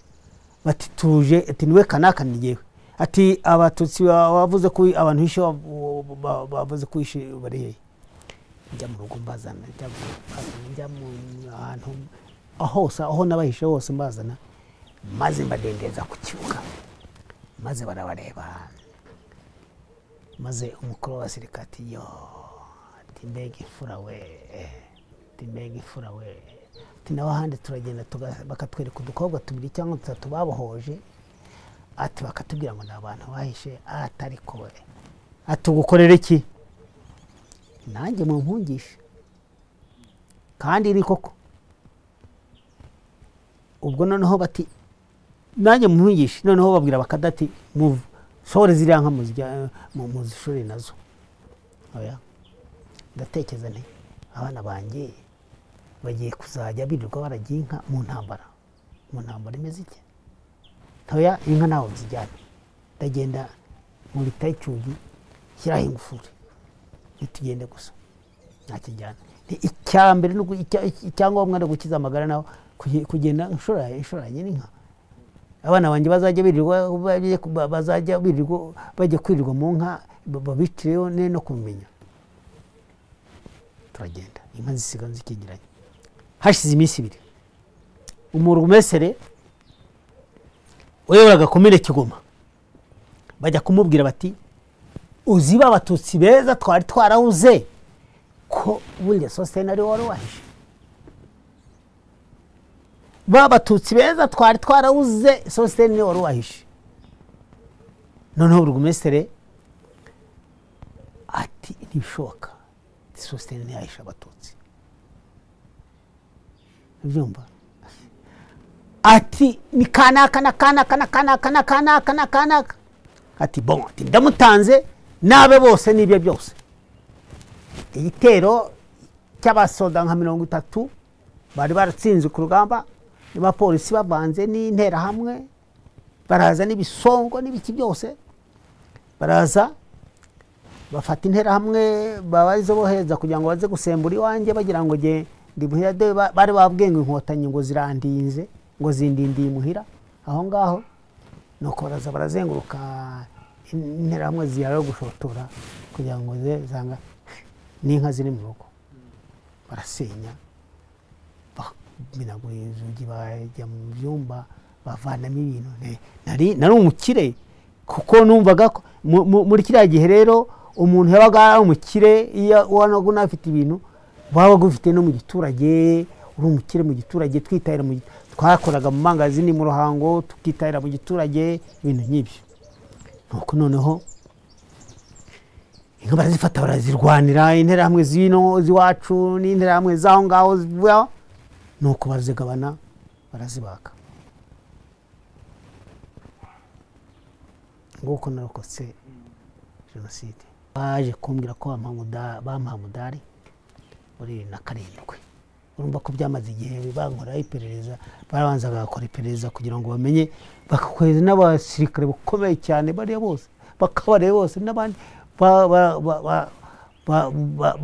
bati tuje ati niwe kanaka nigewe ati abatutsi bavuze ko abantu hishe bavuze ko hishe bari hehe njya mu rugo mbazana njya mu ahantu aho nabahishe hose mbazana maze mbadendeza ku kibuga maze barabareba maze umukuru w'abasirikare ati yo ati mbega imfura we ati nawe ahandi turagenda bakatwereka udukobwa 2 cyangwa 3 babohoje ati bakatubwira ngo n'abantu bahishe atari ko ati ugukorera iki nanjye mu mpungisha kandi iri koko ubwo noneho bati nanjye mu mpungisha noneho babwira bakadati move shore ziriya nka mu zishuri nazo oya ndatekereza nti abana banjye bagiye kuzajya birirwa baragiye inka mu ntambara imeze iki ntoya inka naho zijyana ndagenda muri tayicyugi shyiraho ingufuri nitugende gusa nakijyana icyambere icyangombwa no gukiza amagara naho kugenda inshora n'inka abana banjye bazajya birirwa bajya kwirirwa mu nka babicireho no kumenya turagenda inka zisiga zikingiranye hashize iminsi 2 umurumesere uyoboraga komine Kigoma bajya kumubwira bati uziba abatutsi beza twari twarahuze ko burya Sosthene ari wari wahishe babatutsi beza twari twarahuze Sosthene ni wari wahishe noneho burugumesere ati ntibishoboka Sosthene ni yahishe abatutsi byumva ati ni kanaka ati bon ati ndamutanze nabe bose nibyo byose igitero cy'abasoda nka 30 bari baratsinze ku rugamba n'abapolisi bavanze n'intera hamwe baraza n'ibisongo n'ibiki byose baraza bafata intera hamwe babazo boheza kugira ngo baze gusembura iwanjye bagira ngo je ndimuhira bari babwenga inkotanyi ngo zirandinze ngo zindindiye muhira aho ngaho nuko barazenguruka intera hamwe ziyaro gushotora kugira ngo zanga n'inka ziri mu rugo barasenya binagura inzugi bajya mu byumba bavanamo ibintu nari umukire kuko numvaga muri kiriya gihe rero umuntu yabaga umukire iyo wanago nafite ibintu baba gufite no mu giturage uri umukire mu giturage twitahira mu twakoraga mu mangazini mu Ruhango tukitahira mu giturage ibintu nk'ibyo nuko noneho inka barazifata barazirwanira intera hamwe zino ziwacu n'intera hamwe zaho ngaho zivuga nuko barazigabana barazibaka nguko narokotse jenoside baje kumbwira ko bampamudari muri 2007 urumva ko byamaze igihe bankora iperereza barabanza bagakora iperereza kugira ngo bamenye bakakweza n'abasirikare bukomeye cyane bari bose bakabare bose n'abandi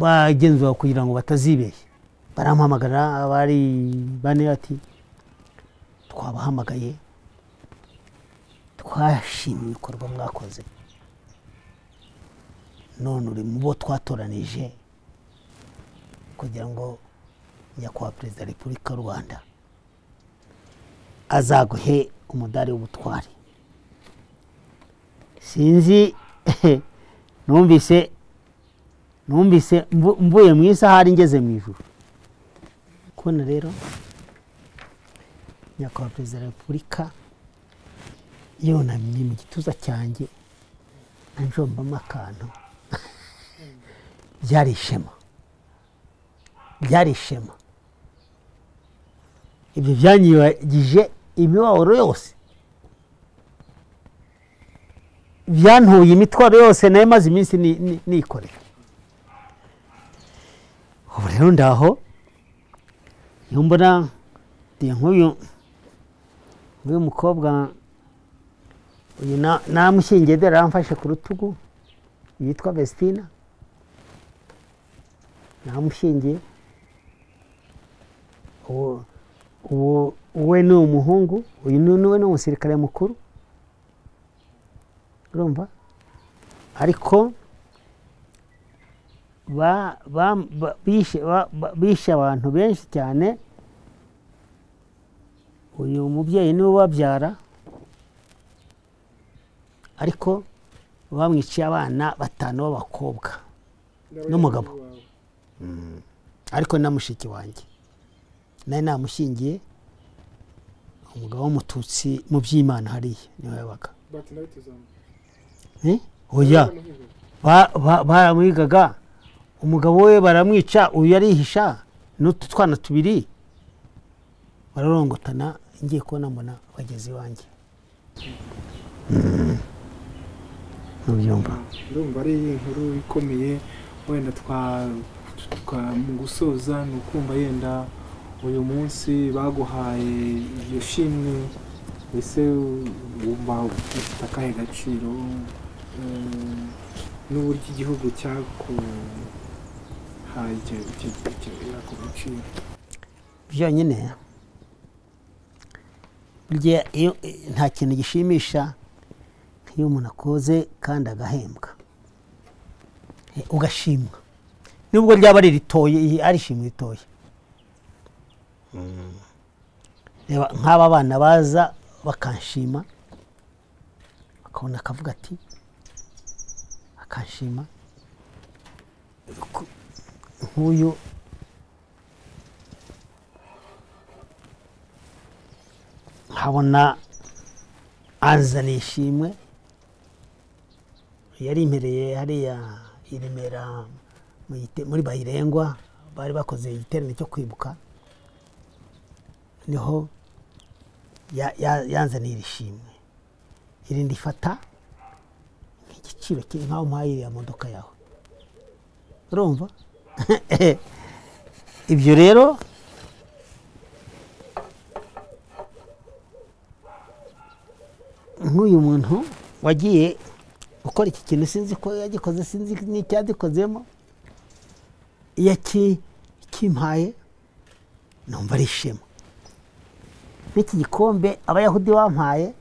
bagenzura kugira ngo batazibeshye barampamagara bari bane ati twabahamagaye twashimye ibikorwa mwakoze none uri mu bo twatoranije kugira ngo nyakubahwa perezida wa Repubulika y'u Rwanda azaguhe umudari w'ubutwari sinzi numvise mvuye mu isahari ngeze mu ijuru kubona rero nyakubahwa perezida wa Repubulika yonamye mu gituza cyanjye anjombamo akantu byari ishema ibyo byanyibagije imibabaro yose byantuye imitwaro yose nayo maze iminsi nikorera ubu rero ndaho iyo mbona nk'uyu mukobwa uyu namushyingiye dore aramfashe ku rutugu yitwa Vestina namushyingiye uwe ni umuhungu uyu niwe ni umusirikare mukuru urumva ariko bishe abantu benshi cyane uyu mubyeyi niwe babyara ariko bamwiciye abana 5 b'abakobwa n'umugabo ariko namushiki wanjye naye namushingiye umugabo w'umututsi mu by'Imana hariya niwe yabaga oya baramwigaga umugabo we baramwica uyu yarihisha n'utu twana 2 bararongotana ngiye kubona mbona bageze iwanjye ndumva ari inkuru ikomeye wenda mu gusoza ni ukumva yenda uyu munsi baguhaye iyo shimwe ese wumva ufite akahe gaciro n'uburyo igihugu cyakuhaye ako gaciro? byonyine burya iyo nta kintu gishimisha nk'iyo umuntu akoze kandi agahembwa ugashimwa nubwo ryaba ari ritoye ari ishimwe ritoye. Reba nk'aba bana baza bakanshima bakabona akavuga ati akanshima nk'uyu nkabona anzaniye ishimwe yari impereye hariya i Remera muri Bayirengwa bari bakoze igiterane cyo kwibuka, niho yanzaniye ishimwe irindi fata nk'igiciro kiri nk'aho mpaye iriya modoka yawe, urumva? Ibyo rero nk'uyu muntu wagiye gukora iki kintu sinzi ko yagikoze, sinzi n'icyadikozemo, iyo kimpaye numva ari ishema. N'iki gikombe abayahudi bampaye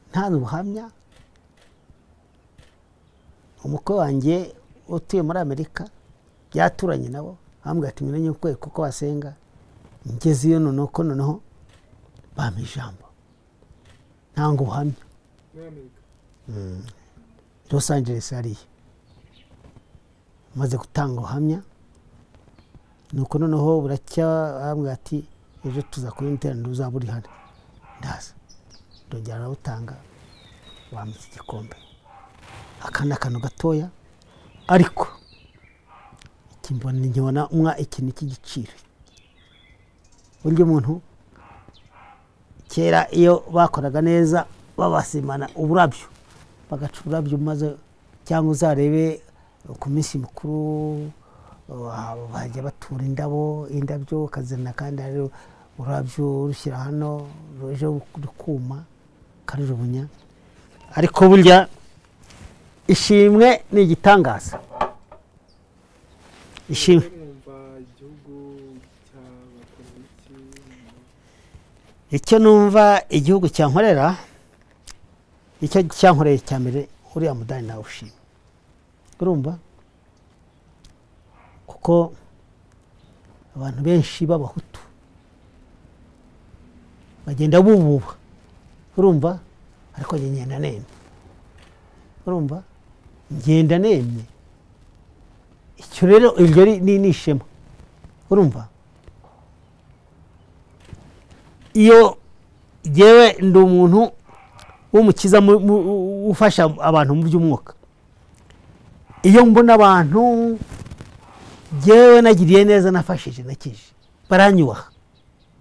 nta n'ubuhamya, umukwe wanjye utuye muri Amerika byaturanye nabo bambwira ati mwenye ukwe kuko wasenga, ngeze iyo noneho bampa ijambo ntango ubuhamya. Los Angeles hariya maze gutanga ubuhamya, nuko noneho buracya bambwira ati ejo tuzakora internet uzaba uri hano, ndaza ndongera nawutanga bampa iki gikombe. Akana kano gatoya ariko nkibona umwa ikintu cy'igiciro. Burya umuntu kera iyo bakoraga neza babasimana uburabyo bagaca uburabyo, maze cyangwa uzarebe ku minsi mikuru bajya batura indabyo kazana kandi ari urabyo rushyira hano ejo rukuma karujubunya. Ariko burya ishimwe ni igitangaza. Ishimwe icyo numva igihugu cyankorera, icyo cyankoreye cya mbere uriya mudani nawe ushimwe, urumva? Kuko abantu benshi b'abahutu bagenda bububa, urumva? Ariko ngenda nemye, urumva? Ngenda nemye. Icyo rero ibyo ni ishema, urumva? Iyo jewe ndi umuntu w'umukiza ufasha abantu mu by'umwuka, iyo mbona abantu jewe nagiriye neza nafashije nakije baranyubaha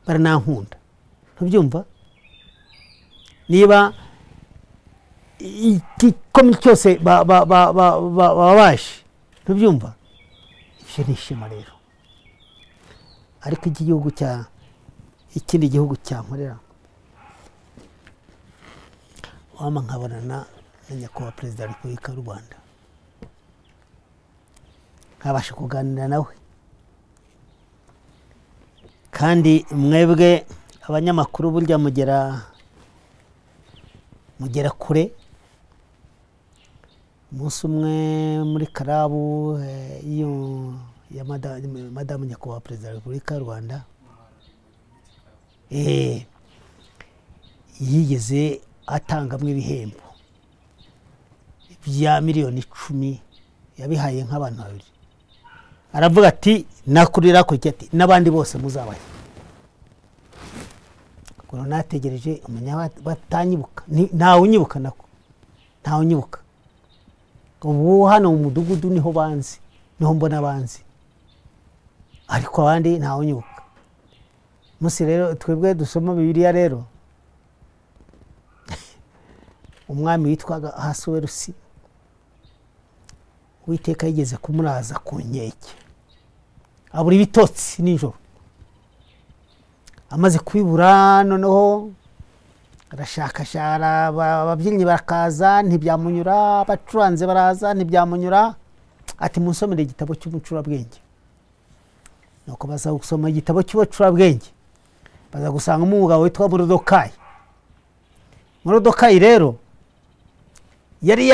baranankunda, ntubyumva? Niba igikombe cyose babashe, ntubyumva? Ibyo ni ishema rero. Ariko igihugu ikindi gihugu cyankorera wama nkabonana na nyakubahwa perezida wa Repubulika y'u Rwanda, nkabasha kuganira nawe. Kandi mwebwe abanyamakuru burya mugera kure. Umunsi umwe muri Karabu ya madamu nyakubahwa perezida wa Repubulika y'u Rwanda yigeze atangamo ibihembo bya miliyoni 10 yabihaye nk'abantu babiri. Aravuga ati nakurira ko ati n'abandi bose muzabaye. Kuko nategereje umunya batanyibuka, ntawe unyibuka nako, ntawe unyibuka. Ubu hano mu mudugudu niho banzi, niho mbona banzi, ariko abandi ntawe unyibuka. Musi rero twebwe dusoma Bibiliya rero, umwami witwaga Ahasuwerusi Uwiteka yigeze kumuraza ku nkeke, abura ibitotsi nijoro, amaze kwibura noneho arashakashara ababyinnyi barakaza ntibyamunyura abacuranze baraza ntibyamunyura ati munsomere igitabo cy'umucurabwenge nuko baza gusoma igitabo cy'umucurabwenge baza gusanga umugabo witwa Morodekayi rero yari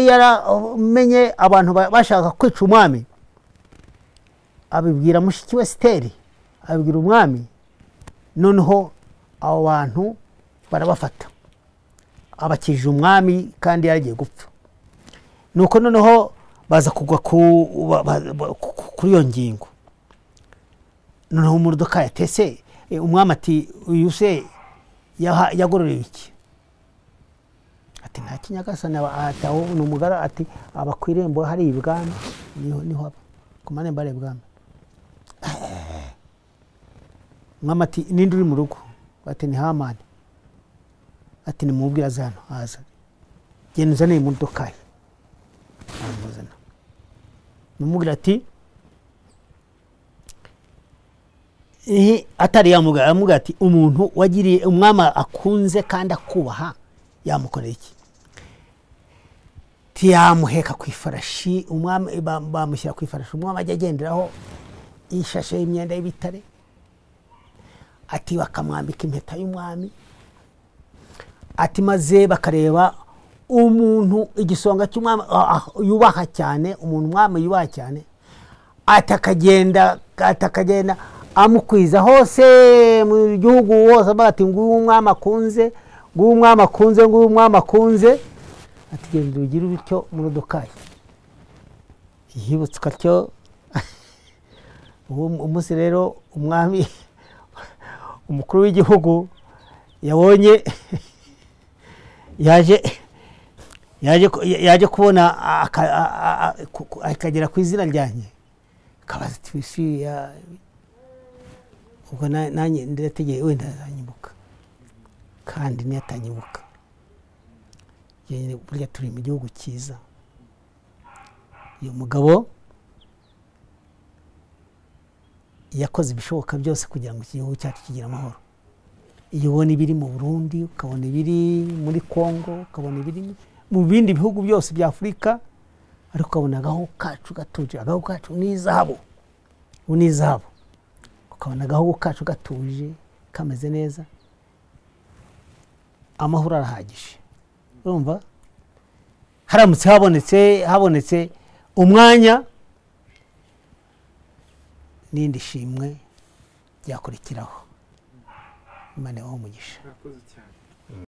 yaramenye abantu bashaka kwica umwami abibwira mushiki we Esiteri abibwira umwami noneho abo bantu barabafata abakije umwami kandi yaragiye gupfa nuko noneho baza kugwa kuri iyo ngingo noneho Morodekayi atese umwami ati uyu se yagororewe iki ati nta kinyagasani ataho n'umugara ati aba ku irembo hari ibwami niho aba ku marembo ari ibwami umwami ati ninde uri mu rugo ati ni Hamani ati nimubwira aze hano haza genda uzane Morodekayi aramuzana numubwira ati atari yamubwira ati umuntu wagiriye umwami akunze kandi akubaha yamukorera iki tiyamuheka ku ifarashi umwami bamushyira ku ifarashi umwami ajya agenderaho ishashe y'imyenda y'ibitare ati bakamwambika impeta y'umwami ati maze bakareba umuntu igisonga cy'umwami yubaha cyane umuntu umwami yubaha cyane atakagenda amukwiza hose mu gihugu hose bati nguyu umwami akunze nguyu umwami akunze nguyu umwami akunze ati genda ugire bityo Morodekayi yibutse atyo umunsi rero umwami umukuru w'igihugu yabonye yaje kubona akagera ku izina ryanjye akabaza ati ubwo nanjye ndategeye wenda azanyibuka kandi niyatanyibuka burya turi mu gihugu cyiza uyu mugabo yakoze ibishoboka byose kugira ngo iki gihugu cyacu kigire amahoro iyo ubona ibiri mu Burundi ukabona ibiri muri Kongo ukabona ibiri mu bindi bihugu byose bya Afurika ariko ukabona agahugu kacu gatuje agahugu kacu n'izahabu ukabona agahugu kacu gatuje kameze neza amahoro arahagije urumva haramutse habonetse umwanya n'indi shimwe byakurikiraho Imana ibahe umugisha.